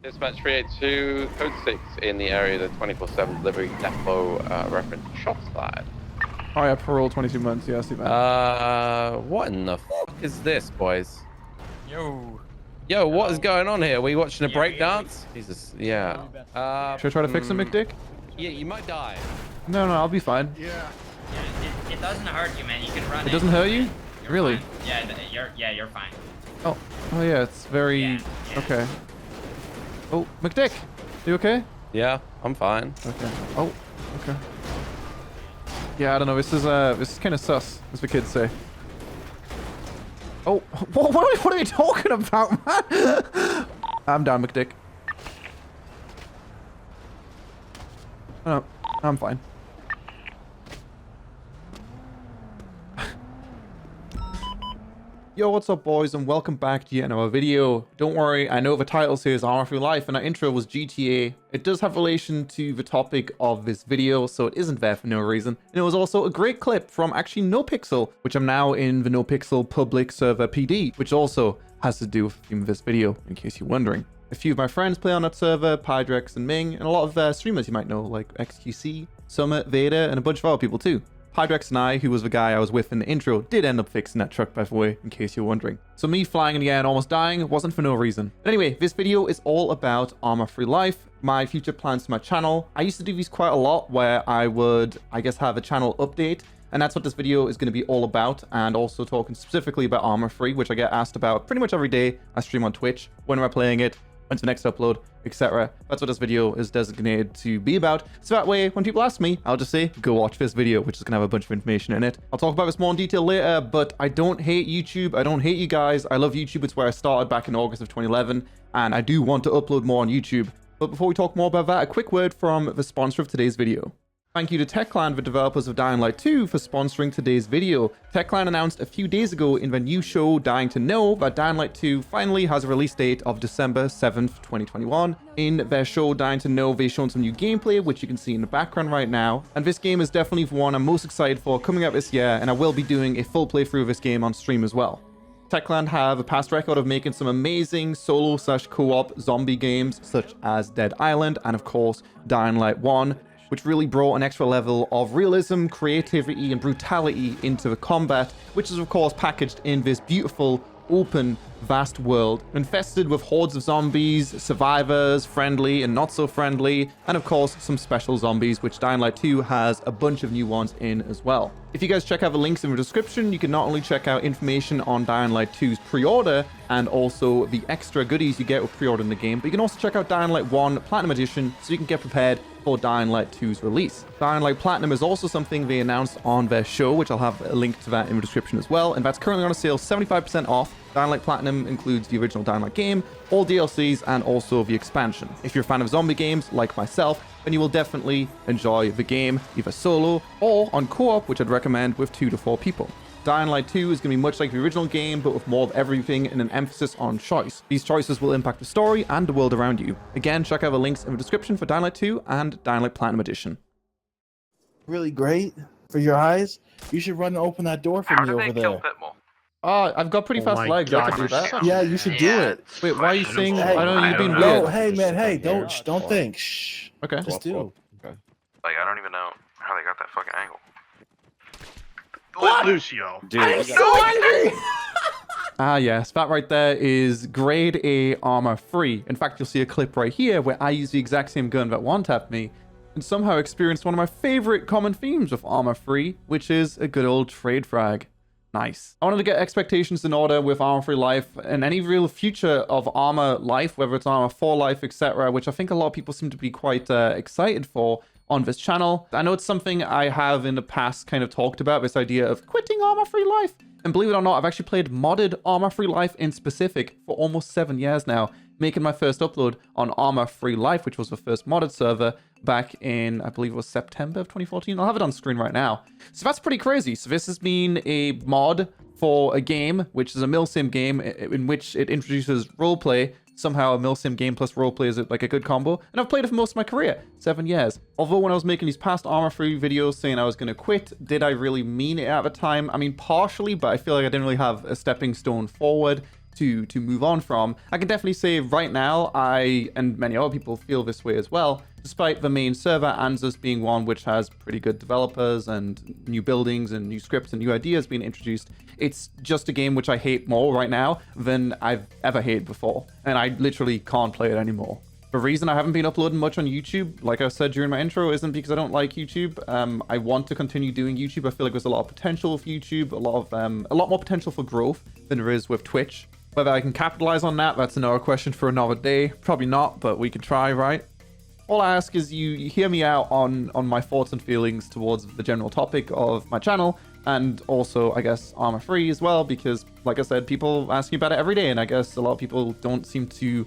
Dispatch 382, code 6 in the area of the 24/7 delivery depot reference shop side. Oh yeah, parole 22 months. Yeah, I see that. What in the fuck is this, boys? Yo, what is going on here? Were you watching a break dance? Yeah. Jesus, yeah. Should I try to fix him, McDick? Yeah, you might die. No, I'll be fine. Yeah, it doesn't hurt you, man. You can run. It doesn't hurt you? You're Really? fine. Yeah, you're fine. Oh yeah, it's very... Yeah. Okay. Oh, McDick, you okay? Yeah, I'm fine. Okay. Oh, okay. Yeah, I don't know. This is kind of sus, as the kids say. Oh, what are you talking about, man? I'm down, McDick. Oh, I'm fine. Yo, what's up, boys, and welcome back to yet another video. Don't worry, I know the title says Arma Through Life, and our intro was GTA. It does have relation to the topic of this video, so it isn't there for no reason. And it was also a great clip from actually NoPixel, which I'm now in the NoPixel public server PD, which also has to do with the theme of this video, in case you're wondering. A few of my friends play on that server, Pydrex and Ming, and a lot of streamers you might know, like XQC, Summit, Vader, and a bunch of other people too. Pydrex and I, who was the guy I was with in the intro, did end up fixing that truck, by the way, in case you're wondering. So me flying in the air and almost dying wasn't for no reason. But anyway, this video is all about Arma Free Life, my future plans for my channel. I used to do these quite a lot, where I would, I guess, have a channel update, and that's what this video is going to be all about, and also talking specifically about Arma Free, which I get asked about pretty much every day I stream on Twitch. When am I playing it? When's the next upload, etc. That's what this video is designated to be about. So that way, when people ask me, I'll just say, go watch this video, which is going to have a bunch of information in it. I'll talk about this more in detail later, but I don't hate YouTube. I don't hate you guys. I love YouTube. It's where I started back in August of 2011, and I do want to upload more on YouTube. But before we talk more about that, a quick word from the sponsor of today's video. Thank you to Techland, the developers of Dying Light 2, for sponsoring today's video. Techland announced a few days ago in their new show Dying to Know that Dying Light 2 finally has a release date of December 7th, 2021. In their show Dying to Know, they've shown some new gameplay, which you can see in the background right now. And this game is definitely the one I'm most excited for coming out this year, and I will be doing a full playthrough of this game on stream as well. Techland have a past record of making some amazing solo/co-op zombie games, such as Dead Island, and of course, Dying Light 1. Which really brought an extra level of realism, creativity, and brutality into the combat, which is of course packaged in this beautiful, open, vast world, infested with hordes of zombies, survivors, friendly and not so friendly, and of course some special zombies, which Dying Light 2 has a bunch of new ones in as well. If you guys check out the links in the description, you can not only check out information on Dying Light 2's pre-order, and also the extra goodies you get with pre-ordering the game, but you can also check out Dying Light 1 Platinum Edition so you can get prepared for Dying Light 2's release. Dying Light Platinum is also something they announced on their show, which I'll have a link to that in the description as well, and that's currently on a sale 75% off. Dying Light Platinum includes the original Dying Light game, all DLCs, and also the expansion. If you're a fan of zombie games, like myself, then you will definitely enjoy the game, either solo or on co-op, which I'd recommend with 2 to 4 people. Dying Light 2 is going to be much like the original game, but with more of everything and an emphasis on choice. These choices will impact the story and the world around you. Again, check out the links in the description for Dying Light 2 and Dying Light Platinum Edition. Really great for your eyes. You should run and open that door for me over there. Oh, I've got pretty fast legs. I can do that. Yeah, you should do it. Wait, why are you saying? Hey, I know you've been No, weird. hey man, hey, don't think. Shh. Okay. Just do. Okay. Like, I don't even know how they got that fucking angle. What? Lucio. Dude, I'm so angry! Ah, yes, that right there is grade A armor free. In fact, you'll see a clip right here where I use the exact same gun that one-tapped me and somehow experienced one of my favorite common themes of armor free, which is a good old trade frag. Nice. I wanted to get expectations in order with Arma Free Life and any real future of Arma Life, whether it's Arma 4 Life, etc., which I think a lot of people seem to be quite excited for on this channel. I know it's something I have in the past kind of talked about, this idea of quitting Arma Free Life. And believe it or not, I've actually played modded Arma Free Life in specific for almost 7 years now, making my first upload on Arma Free Life, which was the first modded server back in, I believe it was September of 2014. I'll have it on screen right now. So that's pretty crazy. So this has been a mod for a game, which is a milsim game in which it introduces roleplay. Somehow a milsim game plus roleplay is like a good combo. And I've played it for most of my career, 7 years. Although when I was making these past Arma Free videos saying I was going to quit, did I really mean it at the time? I mean, partially, but I feel like I didn't really have a stepping stone forward. to move on from. I can definitely say right now, I and many other people feel this way as well, despite the main server, Anzus, being one which has pretty good developers and new buildings and new scripts and new ideas being introduced. It's just a game which I hate more right now than I've ever hated before, and I literally can't play it anymore. The reason I haven't been uploading much on YouTube, like I said during my intro, isn't because I don't like YouTube. I want to continue doing YouTube. I feel like there's a lot of potential for YouTube, a lot more potential for growth than there is with Twitch. Whether I can capitalize on that, that's another question for another day. Probably not, but we could try, right? All I ask is you hear me out on my thoughts and feelings towards the general topic of my channel, and also, I guess, Arma Free as well, because, like I said, people ask me about it every day, and I guess a lot of people don't seem to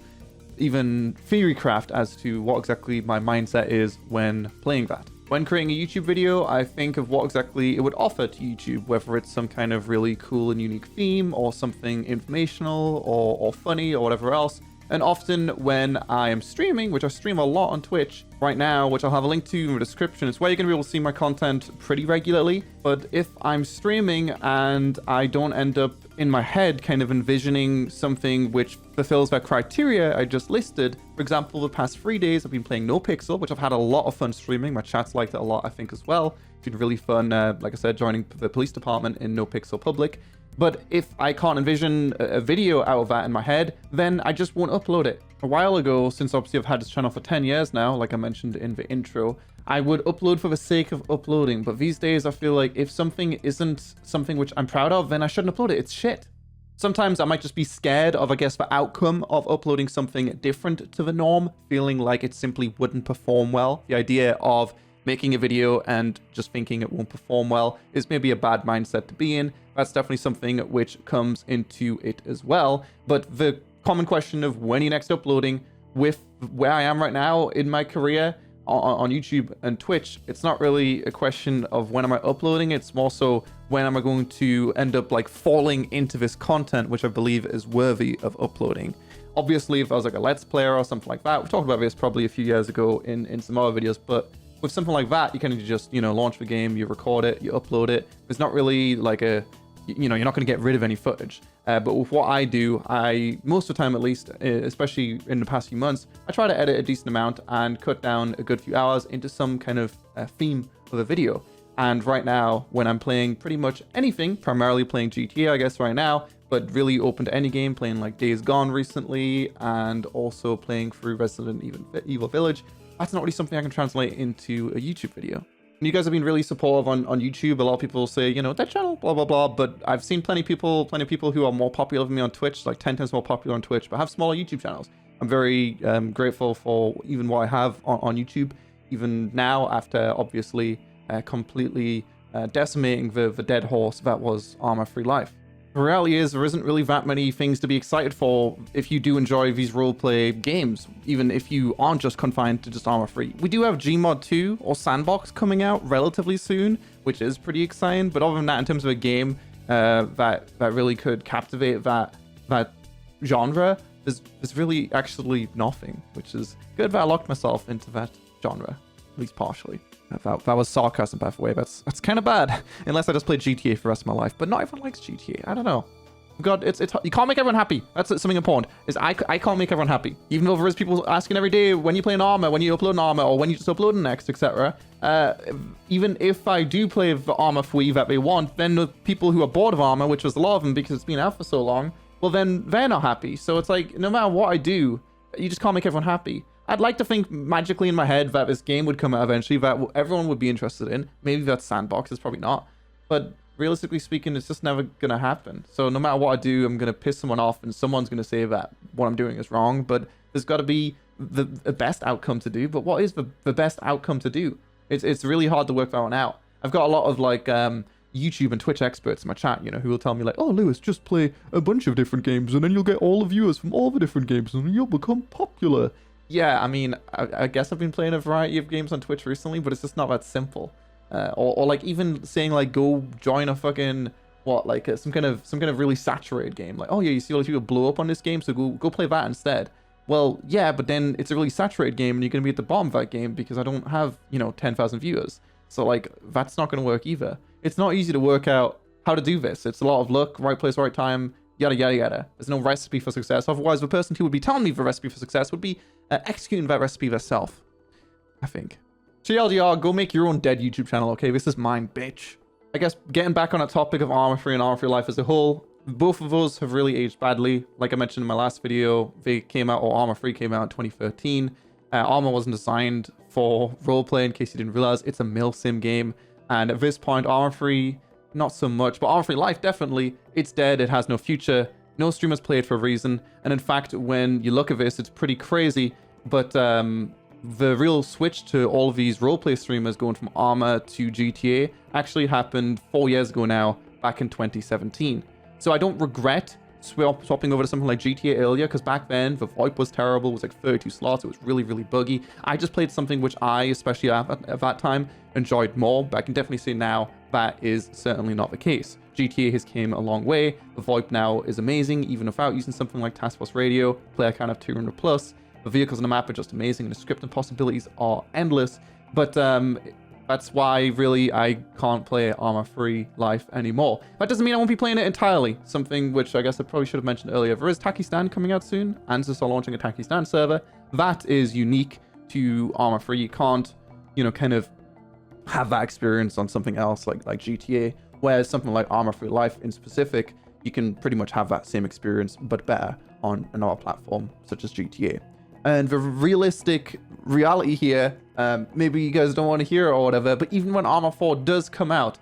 even theory craft as to what exactly my mindset is when playing that. When creating a YouTube video, I think of what exactly it would offer to YouTube, whether it's some kind of really cool and unique theme, or something informational, or funny, or whatever else. And often when I am streaming, which I stream a lot on Twitch right now, which I'll have a link to in the description, it's where you're going to be able to see my content pretty regularly. But if I'm streaming and I don't end up in my head kind of envisioning something which fulfills that criteria I just listed, for example, the past 3 days I've been playing No Pixel, which I've had a lot of fun streaming. My chat's liked it a lot, I think, as well. It's been really fun, like I said, joining the police department in No Pixel Public. But if I can't envision a video out of that in my head, then I just won't upload it. A while ago, since obviously I've had this channel for 10 years now, like I mentioned in the intro, I would upload for the sake of uploading. But these days I feel like if something isn't something which I'm proud of, then I shouldn't upload it. It's shit. Sometimes I might just be scared of, I guess, the outcome of uploading something different to the norm, feeling like it simply wouldn't perform well. The idea of making a video and just thinking it won't perform well is maybe a bad mindset to be in. That's definitely something which comes into it as well. But the common question of when you're next uploading, with where I am right now in my career on YouTube and Twitch, it's not really a question of when am I uploading, it's more so when am I going to end up like falling into this content which I believe is worthy of uploading. Obviously, if I was like a Let's Player or something like that, we talked about this probably a few years ago in some other videos, but with something like that, you kind of just, launch the game, you record it, you upload it. It's not really like you're not going to get rid of any footage. But with what I do, most of the time at least, especially in the past few months, I try to edit a decent amount and cut down a good few hours into some kind of theme of a video. And right now, when I'm playing pretty much anything, primarily playing GTA, I guess right now, but really open to any game, playing like Days Gone recently, and also playing through Resident Evil Village, that's not really something I can translate into a YouTube video. And you guys have been really supportive on YouTube. A lot of people say, that channel, blah, blah, blah. But I've seen plenty of people who are more popular than me on Twitch, like 10 times more popular on Twitch, but have smaller YouTube channels. I'm very grateful for even what I have on YouTube, even now after obviously completely decimating the dead horse that was Arma Free Life. The reality is there isn't really that many things to be excited for if you do enjoy these roleplay games, even if you aren't just confined to just Arma Free. We do have Gmod 2 or Sandbox coming out relatively soon, which is pretty exciting, but other than that, in terms of a game that really could captivate that genre, there's really actually nothing, which is good that I locked myself into that genre, at least partially. That was sarcasm, by the way. That's kind of bad, unless I just played GTA for the rest of my life. But not everyone likes GTA. I don't know. God, it's you can't make everyone happy. That's something important. Is I can't make everyone happy. Even though there is people asking every day when you play an Arma, when you upload an Arma, or when you just upload an Next, etc. Even if I do play the Arma Free that they want, then the people who are bored of Arma, which was a lot of them because it's been out for so long, well then they're not happy. So it's like no matter what I do, you just can't make everyone happy. I'd like to think magically in my head that this game would come out eventually that everyone would be interested in. Maybe that's Sandbox, it's probably not. But realistically speaking, it's just never going to happen. So no matter what I do, I'm going to piss someone off and someone's going to say that what I'm doing is wrong. But there's got to be the best outcome to do. But what is the best outcome to do? It's really hard to work that one out. I've got a lot of like YouTube and Twitch experts in my chat, who will tell me like, oh, Lewis, just play a bunch of different games and then you'll get all the viewers from all the different games and you'll become popular. Yeah, I mean, I guess I've been playing a variety of games on Twitch recently, but it's just not that simple. Or like even saying like go join a fucking some kind of really saturated game. Like, oh yeah, you see all these people blow up on this game, so go play that instead. Well, yeah, but then it's a really saturated game and you're gonna be at the bottom of that game because I don't have 10,000 viewers. So like that's not gonna work either. It's not easy to work out how to do this. It's a lot of luck, right place, right time, yada, yada, yada. There's no recipe for success. Otherwise, the person who would be telling me the recipe for success would be executing that recipe themselves, I think. TLDR, go make your own dead YouTube channel, okay? This is mine, bitch. I guess getting back on a topic of Arma 3 and Arma 3 Life as a whole, both of those have really aged badly. Like I mentioned in my last video, they came out, or Arma 3 came out in 2013. Arma wasn't designed for roleplay, in case you didn't realize. It's a milsim game. And at this point, Arma 3, not so much, but Arma 3 Life, definitely, it's dead, it has no future. No streamers play it for a reason. And in fact, when you look at this, it's pretty crazy. But the real switch to all of these roleplay streamers going from Arma to GTA actually happened 4 years ago now, back in 2017. So I don't regret swapping over to something like GTA earlier, because back then the VoIP was terrible. It was like 32 slots. It was really, really buggy. I just played something which I, especially at that time, enjoyed more. But I can definitely say now that is certainly not the case. GTA has came a long way. The VoIP now is amazing, even without using something like Task Force Radio. Player count of 200 plus. The vehicles on the map are just amazing, and the scripting possibilities are endless. But that's why, really, I can't play Arma 3 Life anymore. That doesn't mean I won't be playing it entirely. Something which I guess I probably should have mentioned earlier. There is Takistan coming out soon. Ansys are launching a Takistan server. That is unique to Arma 3. You can't, you know, kind of have that experience on something else like GTA. Whereas something like Arma 3 Life in specific, you can pretty much have that same experience, but better on another platform, such as GTA. And the realistic reality here, maybe you guys don't want to hear it or whatever, but even when Arma 4 does come out,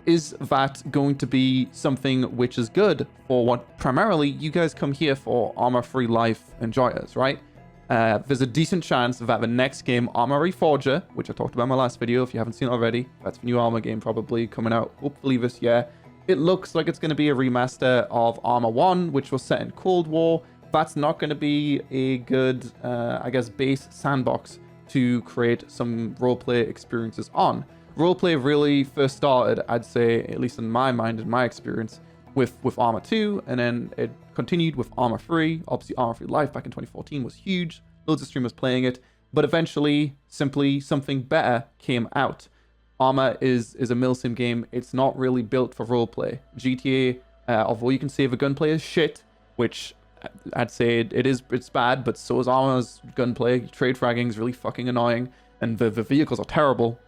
is that going to be something which is good for what primarily you guys come here for, Arma 3 Life enjoyers, right? There's a decent chance that the next game, Arma Reforger, which I talked about in my last video, if you haven't seen it already, that's the new Arma game probably coming out hopefully this year. It looks like it's going to be a remaster of Arma 1, which was set in Cold War. That's not going to be a good, I guess, base sandbox to create some roleplay experiences on. Roleplay really first started, I'd say, at least in my mind, in my experience, with Arma 2, and then it continued with Arma 3. Obviously, Arma 3 Life back in 2014 was huge. Loads of streamers playing it, but eventually, simply something better came out. Arma is a milsim game. It's not really built for roleplay. GTA, although you can say the gunplay is shit, which I'd say it's bad, but so is Arma's gunplay. Trade fragging is really fucking annoying, and the vehicles are terrible.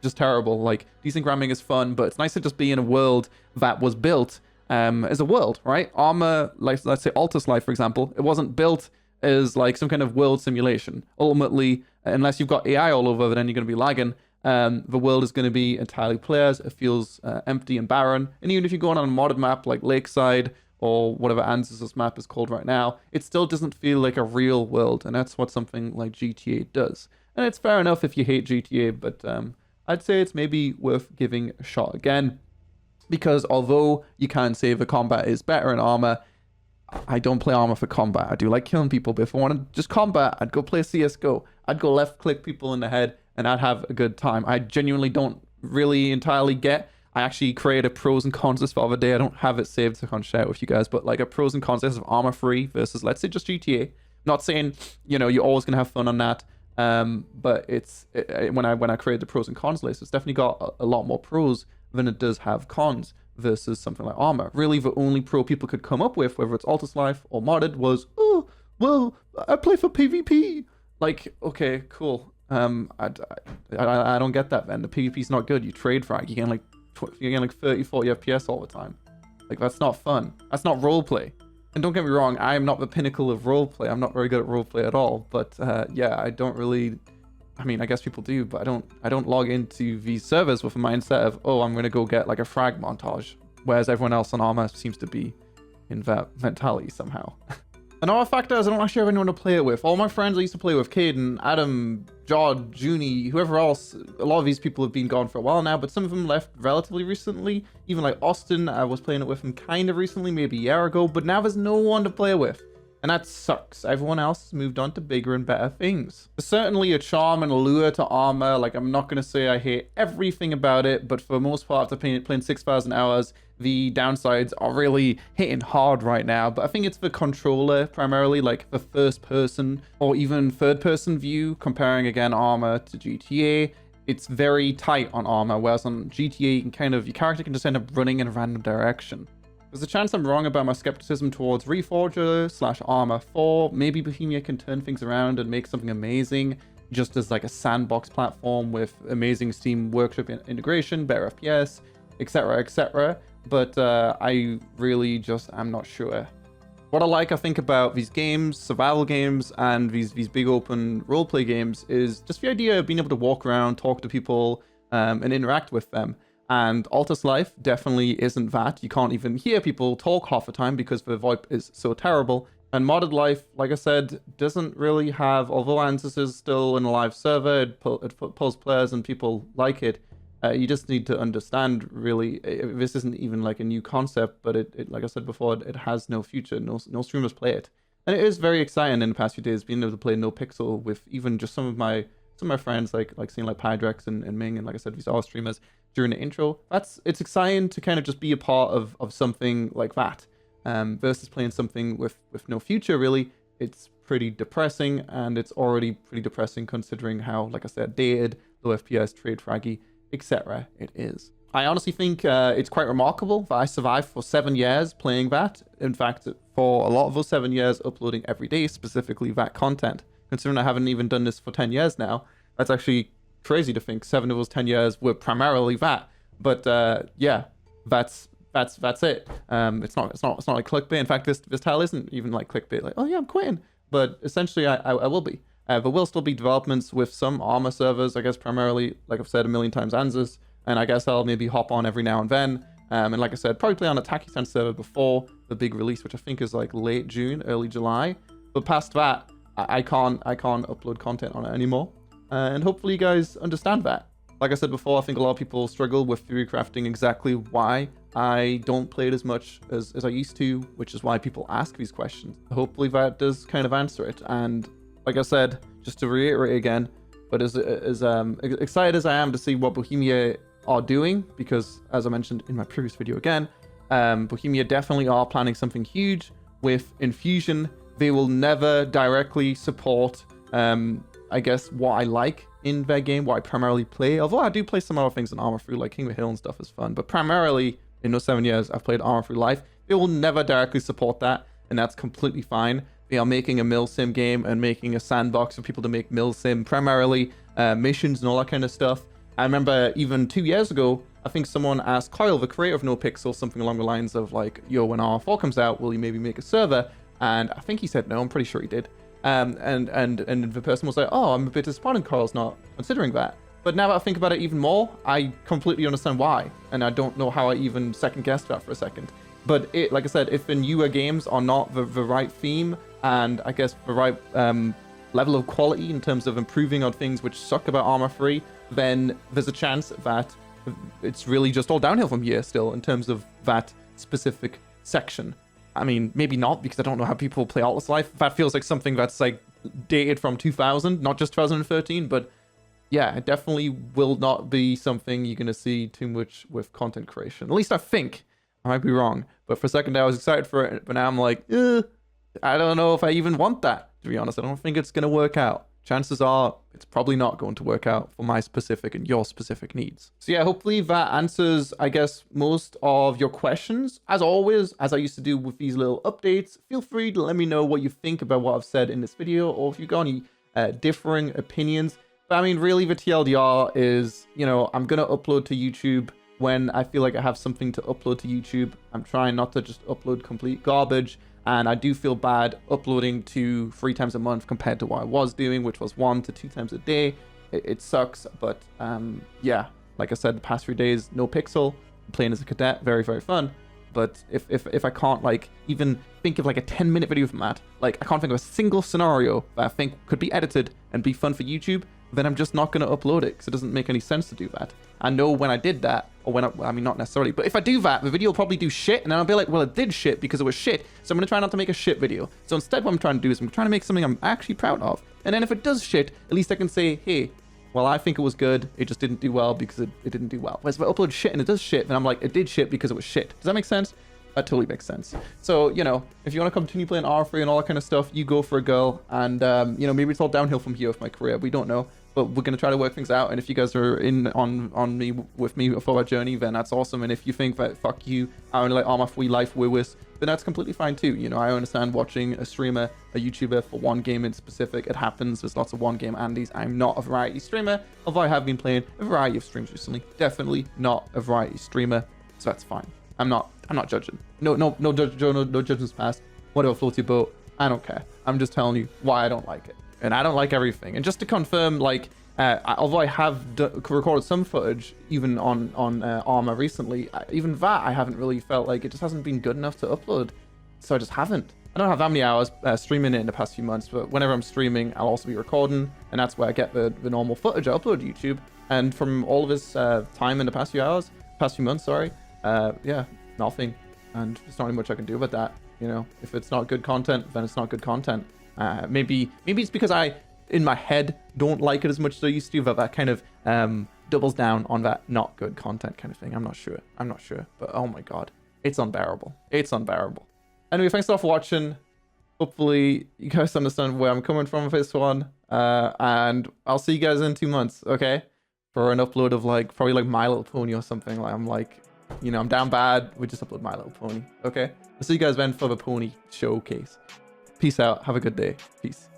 Just terrible. Like, decent grabbing is fun, but it's nice to just be in a world that was built as a world, right? Arma, like, let's say Altus Life, for example, it wasn't built as like some kind of world simulation. Ultimately, unless you've got AI all over, then you're going to be lagging. The world is going to be entirely players. It feels empty and barren. And even if you're going on a modded map like Lakeside or whatever Ansys' map is called right now, it still doesn't feel like a real world. And that's what something like GTA does. And it's fair enough if you hate GTA, but I'd say it's maybe worth giving a shot again. Because although you can say the combat is better in Arma, I don't play Arma for combat. I do like killing people, but if I want to just combat, I'd go play CSGO. I'd go left click people in the head and I'd have a good time. I genuinely don't really entirely get. I actually created a pros and cons list the other day. I don't have it saved so I can't share it with you guys, but like a pros and cons list of Arma 3 versus, let's say, just GTA. Not saying, you know, you're always going to have fun on that. But when I created the pros and cons list, it's definitely got a lot more pros than it does have cons versus something like Arma. Really, the only pro people could come up with, whether it's Altus Life or modded, was, oh, well, I play for PvP. Like, okay, cool. I don't get that, then. The PvP's not good. You trade frag. You get like 30, 40 FPS all the time. Like, that's not fun. That's not roleplay. And don't get me wrong, I am not the pinnacle of roleplay. I'm not very good at roleplay at all. But yeah, I don't really. I mean, I guess people do, but I don't log into these servers with a mindset of, oh, I'm gonna go get like a frag montage, whereas everyone else on Arma seems to be in that mentality somehow. Another factor is I don't actually have anyone to play it with. All my friends I used to play with, Caden, Adam, Jod, Junie, whoever else, a lot of these people have been gone for a while now, but some of them left relatively recently. Even like Austin, I was playing it with him kind of recently, maybe a year ago, but now there's no one to play with. And that sucks. Everyone else has moved on to bigger and better things. There's certainly a charm and allure to Arma. Like, I'm not going to say I hate everything about it, but for the most part, after playing 6,000 hours, the downsides are really hitting hard right now. But I think it's the controller, primarily, like the first person or even third person view, comparing again Arma to GTA. It's very tight on Arma, whereas on GTA, you can your character can just end up running in a random direction. There's a chance I'm wrong about my skepticism towards Reforger / Arma 4. Maybe Bohemia can turn things around and make something amazing, just as like a sandbox platform with amazing Steam Workshop integration, better FPS, etc., etc. But I really just am not sure. What I think about these games, survival games, and these big open roleplay games is just the idea of being able to walk around, talk to people, and interact with them. And Altus Life definitely isn't that. You can't even hear people talk half the time because the VoIP is so terrible. And Modded Life, like I said, doesn't really have, although Ansys is still in a live server, it pulls players and people like it. You just need to understand, really, this isn't even like a new concept, but it like I said before, it has no future. No streamers play it. And it is very exciting in the past few days being able to play No Pixel with even just some of my friends, like seeing like Pydrex and Ming, and like I said, these are streamers during the intro. It's exciting to kind of just be a part of something like that. Versus playing something with no future, really. It's pretty depressing, and it's already pretty depressing considering how, like I said, dated, low FPS, trade fraggy, etc. it is. I honestly think it's quite remarkable that I survived for 7 years playing that. In fact, for a lot of those 7 years, uploading every day, specifically that content. Considering I haven't even done this for 10 years now, that's actually crazy to think 7 of those 10 years were primarily that. But yeah, that's it. It's not like clickbait. In fact, this title isn't even like clickbait. Like, oh yeah, I'm quitting. But essentially, I will be. There will still be developments with some Arma servers, I guess primarily, like I've said a million times, Ansys, and I guess I'll maybe hop on every now and then. And like I said, probably play on a Takisan server before the big release, which I think is like late June, early July. But past that, I can't upload content on it anymore. And hopefully you guys understand that. Like I said before, I think a lot of people struggle with theory crafting exactly why I don't play it as much as I used to, which is why people ask these questions. Hopefully that does kind of answer it. And like I said, just to reiterate again, but as excited as I am to see what Bohemia are doing, because as I mentioned in my previous video again, Bohemia definitely are planning something huge with Infusion. They will never directly support, I guess, what I like in their game, what I primarily play. Although I do play some other things in Arma through, like King of the Hill and stuff is fun. But primarily, in those 7 years, I've played Arma through Life. They will never directly support that, and that's completely fine. They are making a mill sim game and making a sandbox for people to make mill sim, primarily missions and all that kind of stuff. I remember even 2 years ago, I think someone asked Kyle, the creator of No Pixel, something along the lines of like, yo, when R4 comes out, will you maybe make a server? And I think he said no, I'm pretty sure he did. And the person was like, oh, I'm a bit disappointed Carl's not considering that. But now that I think about it even more, I completely understand why. And I don't know how I even second guessed that for a second. But it, like I said, if the newer games are not the right theme and I guess the right level of quality in terms of improving on things which suck about Arma 3, then there's a chance that it's really just all downhill from here still in terms of that specific section. I mean, maybe not, because I don't know how people play Altus Life. That feels like something that's like dated from 2000, not just 2013, but yeah, it definitely will not be something you're going to see too much with content creation. At least I think. I might be wrong. But for a second I was excited for it, but now I'm like, I don't know if I even want that, to be honest. I don't think it's going to work out. Chances are it's probably not going to work out for my specific and your specific needs. So yeah, hopefully that answers, I guess, most of your questions. As always, as I used to do with these little updates, feel free to let me know what you think about what I've said in this video, or if you've got any differing opinions. But I mean, really the TLDR is, you know, I'm going to upload to YouTube when I feel like I have something to upload to YouTube. I'm trying not to just upload complete garbage. And I do feel bad uploading to 3 times a month compared to what I was doing, which was 1 to 2 times a day. It sucks, but yeah, like I said, the past few days, No Pixel, playing as a cadet, very, very fun. But if I can't like even think of like a 10-minute video from that, like I can't think of a single scenario that I think could be edited and be fun for YouTube, then I'm just not going to upload it because it doesn't make any sense to do that. I know when I did that, or when I mean, not necessarily, but if I do that, the video will probably do shit, and then I'll be like, well, it did shit because it was shit, so I'm going to try not to make a shit video. So instead what I'm trying to do is I'm trying to make something I'm actually proud of. And then if it does shit, at least I can say, hey, well, I think it was good, it just didn't do well because it didn't do well. Whereas if I upload shit and it does shit, then I'm like, it did shit because it was shit. Does that make sense? That totally makes sense. So, you know, if you want to continue playing R3 and all that kind of stuff, you go for a girl. And, you know, maybe it's all downhill from here with my career. We don't know. but we're going to try to work things out. And if you guys are in on me with me for our journey, then that's awesome. And if you think that fuck you, I only like Arma free life woo-wis, then that's completely fine too. You know, I understand watching a streamer, a YouTuber for one game in specific. It happens. There's lots of one game Andys. I'm not a variety streamer, although I have been playing a variety of streams recently. Definitely not a variety streamer, so that's fine. I'm not judging. No judgments passed. Whatever floats your boat. I don't care. I'm just telling you why I don't like it. And I don't like everything. And just to confirm, like, although I have recorded some footage, even on Arma recently, even that I haven't really felt like it just hasn't been good enough to upload. So I just haven't. I don't have that many hours streaming it in the past few months, but whenever I'm streaming, I'll also be recording. And that's where I get the normal footage I upload to YouTube. And from all of this time in the past few months, sorry, yeah, nothing. And there's not really much I can do about that. You know, if it's not good content, then it's not good content. Maybe it's because I, in my head, don't like it as much as I used to, but that kind of doubles down on that not good content kind of thing. I'm not sure. But oh my god, it's unbearable. It's unbearable. Anyway, thanks a lot for watching. Hopefully you guys understand where I'm coming from with this one. And I'll see you guys in 2 months, okay? For an upload of like, probably like My Little Pony or something. Like, I'm like, you know, I'm down bad. We just upload My Little Pony, okay? I'll see you guys then for the pony showcase. Peace out. Have a good day. Peace.